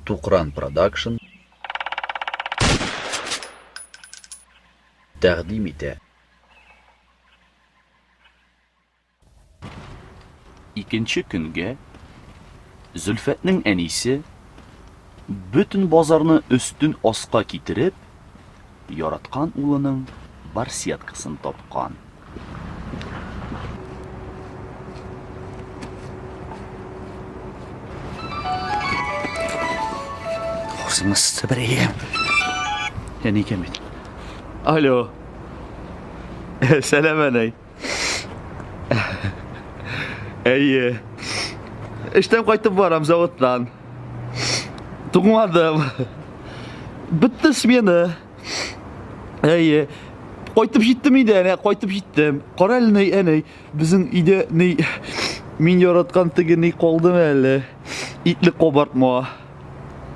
Tuqran Production taqdim ete. İkinci günge Zülfet'nin enisi bütün bozarını üstün osqa kitirip yaratkan ulanın barsiyatkasını topkan. Horsınız sıbırayım. Yani kemit. Alo. Selam anay. İyi. İşten qaytib varam zavoddan. Tuğmadım. Bitti smena. İyi. Qaytib jetdim ide, ana, qaytib jetdim. Qaral ney, ana, bizning ide ney men yaratgan tigi ney qoldimi hali? İtlik qobartma.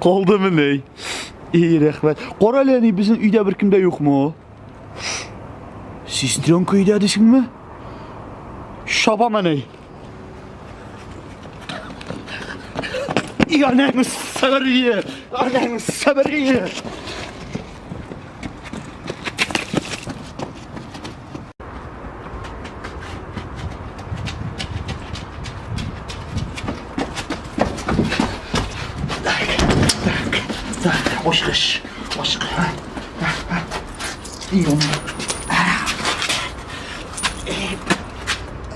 Qoldimi ney? İyi, rahmat. Qaral ana, bizning uyda bir kimda yo'qmi? Sestronka uyda desingmi? Şabam ana. Ananı sabırıyı! Ananı sabırıyı! Hoş hoş. İyi onu.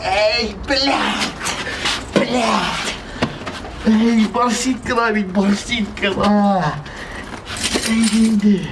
Ey blad! Ey, barsitkala, barsitkala. Ey, indi.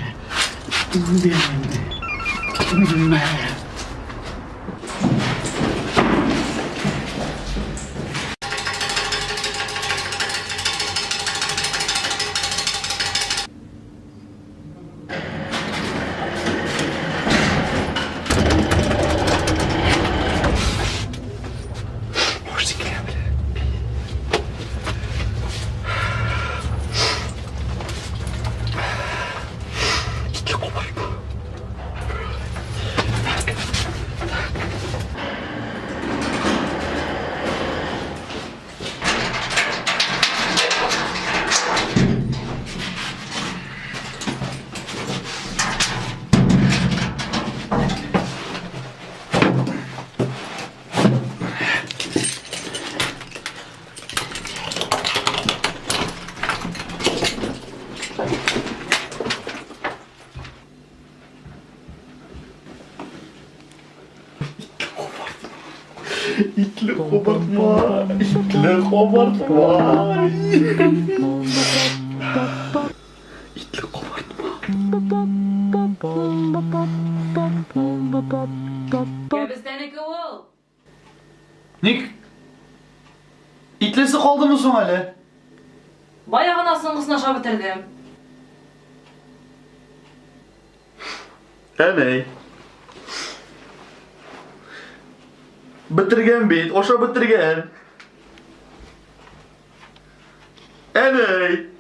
İtli kobartma. İtli kobartma. İtli kobartma. Ya bizdeneki ol. Nik? İtlesi kaldı mı Somali? Bayağı anasının kızını aşağı bitirdim. Aney. Bitirgen bit, oşa bitirgen. Aney.